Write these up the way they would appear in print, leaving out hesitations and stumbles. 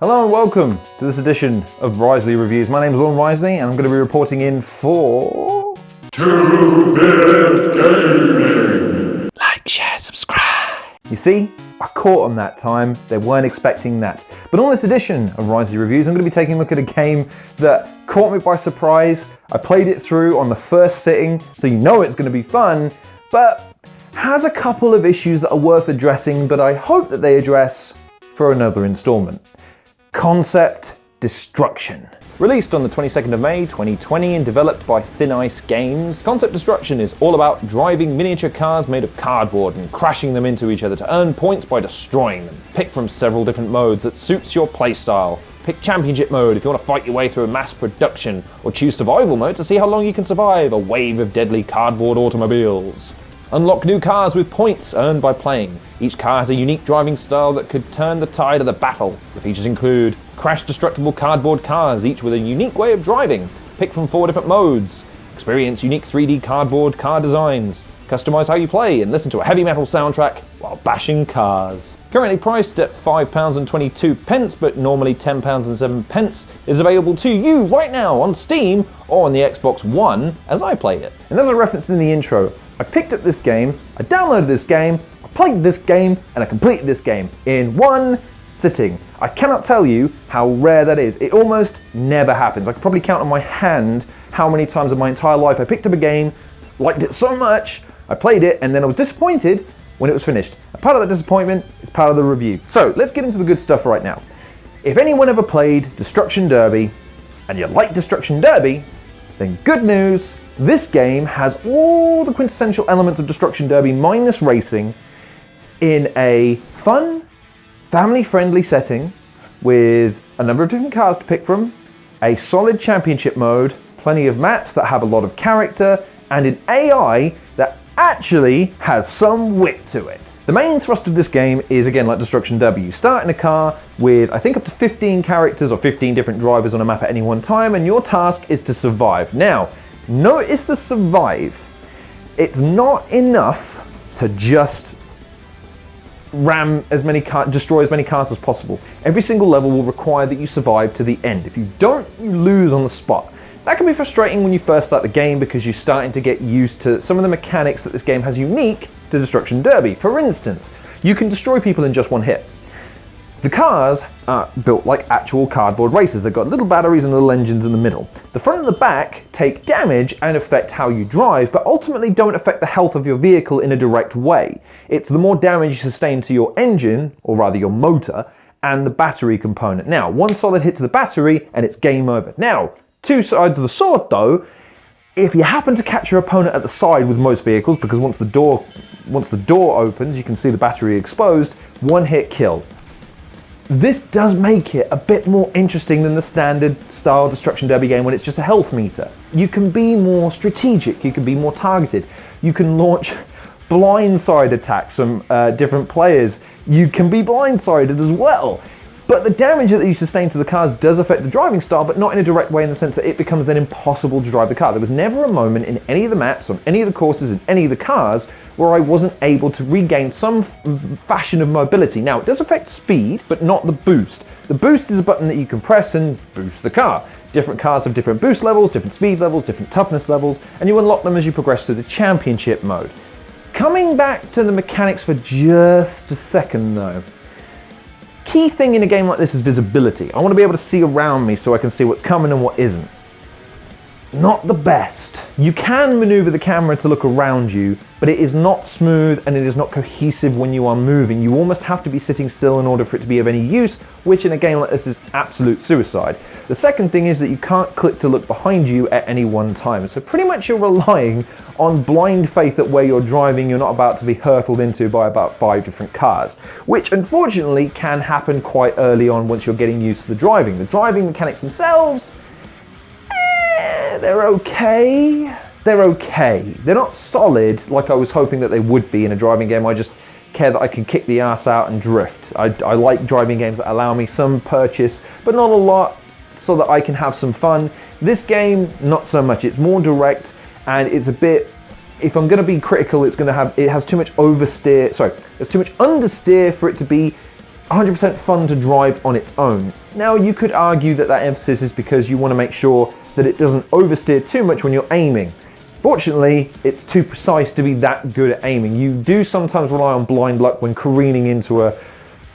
Hello and welcome to this edition of Riseley Reviews. My name is Lorne Riseley and I'm going to be reporting in for... 2-Bit Gaming! Like, share, subscribe. You see, I caught them that time. They weren't expecting that. But on this edition of Riseley Reviews, I'm going to be taking a look at a game that caught me by surprise. I played it through on the first sitting, so you know it's going to be fun, but has a couple of issues that are worth addressing, but I hope that they address for another installment. Concept Destruction. Released on the 22nd of May 2020 and developed by Thin Ice Games, Concept Destruction is all about driving miniature cars made of cardboard and crashing them into each other to earn points by destroying them. Pick from several different modes that suits your playstyle. Pick Championship mode if you want to fight your way through a mass production, or choose Survival mode to see how long you can survive a wave of deadly cardboard automobiles. Unlock new cars with points earned by playing. Each car has a unique driving style that could turn the tide of the battle. The features include crash-destructible cardboard cars, each with a unique way of driving. Pick from 4 different modes. Experience unique 3D cardboard car designs. Customize how you play and listen to a heavy metal soundtrack while bashing cars. Currently priced at £5.22, but normally £10.07, is available to you right now on Steam or on the Xbox One as I play it. And as I referenced in the intro, I picked up this game, I downloaded this game, I played this game, and I completed this game in one sitting. I cannot tell you how rare that is. It almost never happens. I could probably count on my hand how many times in my entire life I picked up a game, liked it so much, I played it, and then I was disappointed when it was finished. And part of that disappointment is part of the review. So let's get into the good stuff right now. If anyone ever played Destruction Derby, and you like Destruction Derby, then good news, this game has all the quintessential elements of Destruction Derby minus racing in a fun, family-friendly setting with a number of different cars to pick from, a solid championship mode, plenty of maps that have a lot of character, and an AI that actually has some wit to it. The main thrust of this game is, again, like Destruction Derby. You start in a car with, I think, up to 15 characters or 15 different drivers on a map at any one time, and your task is to survive. Now, notice the survive. It's not enough to just ram as many cars, destroy as many cars as possible. Every single level will require that you survive to the end. If you don't, you lose on the spot. That can be frustrating when you first start the game because you're starting to get used to some of the mechanics that this game has unique to Destruction Derby. For instance, you can destroy people in just one hit. The cars are built like actual cardboard racers. They've got little batteries and little engines in the middle. The front and the back take damage and affect how you drive, but ultimately don't affect the health of your vehicle in a direct way. It's the more damage you sustain to your engine, or rather your motor, and the battery component. Now, one solid hit to the battery and it's game over. Now, two sides of the sword though, if you happen to catch your opponent at the side with most vehicles, because once the door opens, you can see the battery exposed, one hit kill. This does make it a bit more interesting than the standard style Destruction Derby game when it's just a health meter. You can be more strategic, you can be more targeted, you can launch blindside attacks from different players, you can be blindsided as well. But the damage that you sustain to the cars does affect the driving style, but not in a direct way in the sense that it becomes then impossible to drive the car. There was never a moment in any of the maps, on any of the courses, in any of the cars, where I wasn't able to regain some fashion of mobility. Now, it does affect speed, but not the boost. The boost is a button that you can press and boost the car. Different cars have different boost levels, different speed levels, different toughness levels, and you unlock them as you progress through the championship mode. Coming back to the mechanics for just a second though. Key thing in a game like this is visibility. I want to be able to see around me so I can see what's coming and what isn't. Not the best. You can maneuver the camera to look around you, but it is not smooth and it is not cohesive when you are moving. You almost have to be sitting still in order for it to be of any use, which in a game like this is absolute suicide. The second thing is that you can't click to look behind you at any one time. So pretty much you're relying on blind faith that where you're driving, you're not about to be hurtled into by about 5 different cars, which unfortunately can happen quite early on once you're getting used to the driving. The driving mechanics themselves, they're okay. They're okay. They're not solid like I was hoping that they would be in a driving game. I just care that I can kick the ass out and drift. I like driving games that allow me some purchase, but not a lot, so that I can have some fun. This game, not so much. It's more direct, and it's a bit, if I'm going to be critical, it has too much oversteer, sorry, there's too much understeer for it to be 100% fun to drive on its own. Now, you could argue that that emphasis is because you want to make sure that it doesn't oversteer too much when you're aiming. Fortunately, it's too precise to be that good at aiming. You do sometimes rely on blind luck when careening into a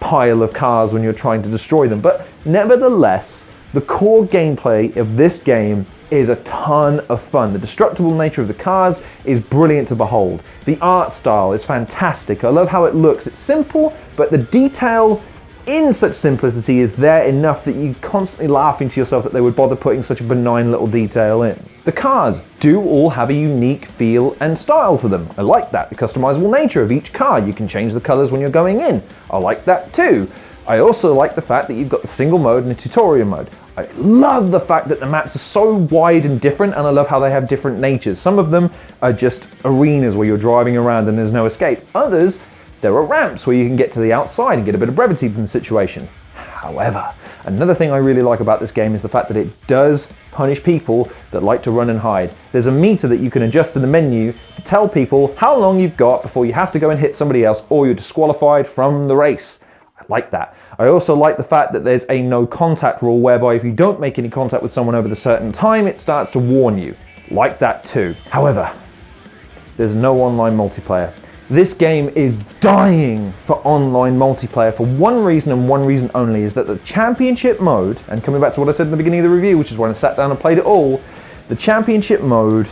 pile of cars when you're trying to destroy them, but nevertheless, the core gameplay of this game is a ton of fun. The destructible nature of the cars is brilliant to behold. The art style is fantastic. I love how it looks. It's simple, but the detail in such simplicity is there enough that you're constantly laughing to yourself that they would bother putting such a benign little detail in. The cars do all have a unique feel and style to them. I like that. The customizable nature of each car. You can change the colors when you're going in. I like that too. I also like the fact that you've got the single mode and the tutorial mode. I love the fact that the maps are so wide and different, and I love how they have different natures. Some of them are just arenas where you're driving around and there's no escape. Others, there are ramps where you can get to the outside and get a bit of brevity from the situation. However, another thing I really like about this game is the fact that it does punish people that like to run and hide. There's a meter that you can adjust in the menu to tell people how long you've got before you have to go and hit somebody else or you're disqualified from the race. I like that. I also like the fact that there's a no contact rule whereby if you don't make any contact with someone over a certain time, it starts to warn you. Like that too. However, there's no online multiplayer. This game is dying for online multiplayer for one reason and one reason only, is that the championship mode, and coming back to what I said in the beginning of the review, which is when I sat down and played it all, the championship mode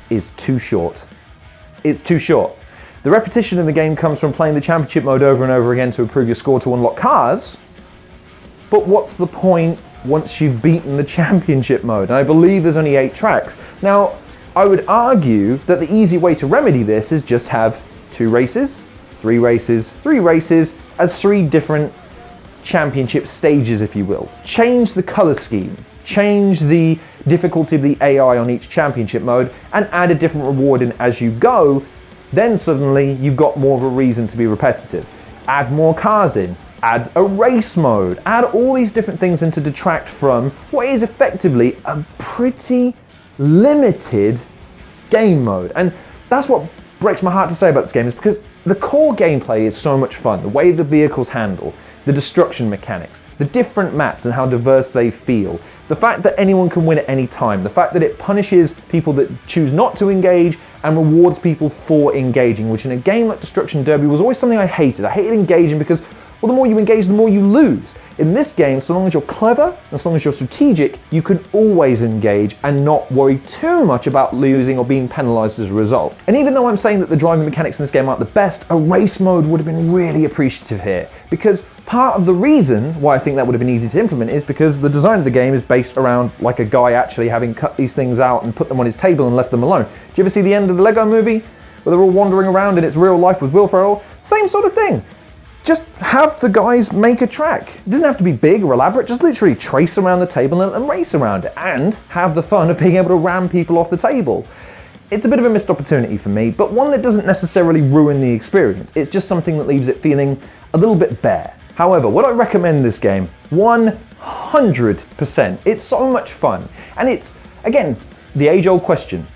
is too short. It's too short. The repetition in the game comes from playing the championship mode over and over again to improve your score to unlock cars, but what's the point once you've beaten the championship mode? And I believe there's only 8 tracks. Now, I would argue that the easy way to remedy this is just have 2 races, 3 races, 3 races as 3 different championship stages, if you will. Change the color scheme, change the difficulty of the AI on each championship mode, and add a different reward in as you go. Then suddenly you've got more of a reason to be repetitive. Add more cars in, add a race mode, add all these different things in to detract from what is effectively a pretty limited game mode. And that's what breaks my heart to say about this game, is because the core gameplay is so much fun. The way the vehicles handle, the destruction mechanics, the different maps and how diverse they feel, the fact that anyone can win at any time, the fact that it punishes people that choose not to engage and rewards people for engaging, which in a game like Destruction Derby was always something I hated. I hated engaging because, well, the more you engage, the more you lose. In this game, so long as you're clever, as long as you're strategic, you can always engage and not worry too much about losing or being penalized as a result. And even though I'm saying that the driving mechanics in this game aren't the best, a race mode would have been really appreciative here, because part of the reason why I think that would have been easy to implement is because the design of the game is based around like a guy actually having cut these things out and put them on his table and left them alone. Do you ever see the end of the Lego movie where they're all wandering around and it's real life with Will Ferrell? Same sort of thing. Just have the guys make a track. It doesn't have to be big or elaborate, just literally trace around the table and race around it, and have the fun of being able to ram people off the table. It's a bit of a missed opportunity for me, but one that doesn't necessarily ruin the experience. It's just something that leaves it feeling a little bit bare. However, would I recommend this game? 100%. It's so much fun. And it's, again, the age-old question,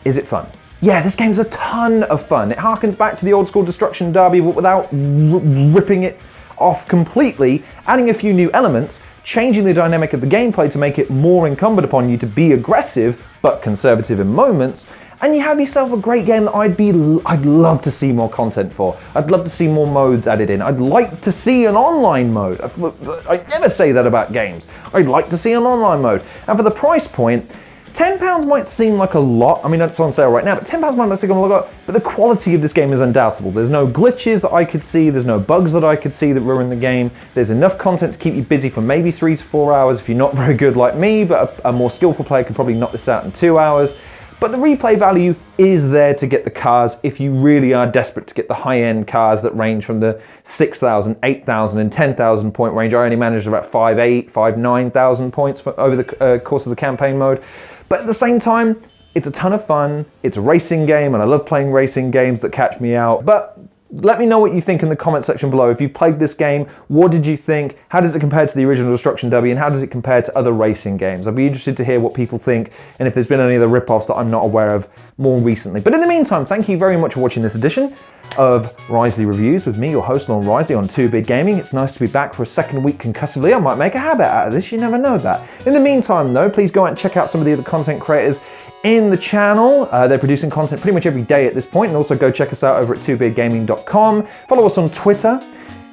is it fun? Yeah, this game's a ton of fun. It harkens back to the old school Destruction Derby, but without ripping it off completely, adding a few new elements, changing the dynamic of the gameplay to make it more incumbent upon you to be aggressive, but conservative in moments, and you have yourself a great game that I'd love to see more content for. I'd love to see more modes added in. I'd like to see an online mode. I never say that about games. I'd like to see an online mode. And for the price point, £10 might seem like a lot. I mean, it's on sale right now, but £10 might seem like a lot. But the quality of this game is undoubtable. There's no glitches that I could see. There's no bugs that I could see that ruin the game. There's enough content to keep you busy for maybe 3 to 4 hours if you're not very good like me, but a more skillful player could probably knock this out in 2 hours. But the replay value is there to get the cars if you really are desperate to get the high-end cars that range from the 6,000, 8,000 and 10,000 point range. I only managed about 5,800, 9,000 points over the course of the campaign mode. But at the same time, it's a ton of fun. It's a racing game, and I love playing racing games that catch me out. But Let me know what you think in the comment section below. If you've played this game, what did you think? How does it compare to the original Destruction Derby, and how does it compare to other racing games? I'd be interested to hear what people think, and if there's been any other rip-offs that I'm not aware of more recently. But in the meantime, thank you very much for watching this edition of Riseley Reviews with me, your host, Lorne Riseley, on 2 Big Gaming. It's nice to be back for a second week concussively. I might make a habit out of this, you never know that. In the meantime, though, please go out and check out some of the other content creators in the channel. They're producing content pretty much every day at this point, and also go check us out over at 2biggaming.com. Follow us on Twitter.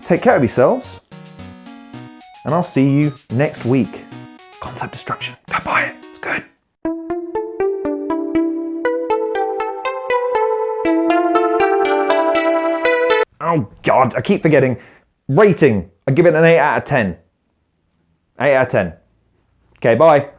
Take care of yourselves, and I'll see you next week. Concept Destruction. Go buy it. It's good. Oh God, I keep forgetting. Rating. I give it an 8 out of 10. 8 out of 10. Okay, bye.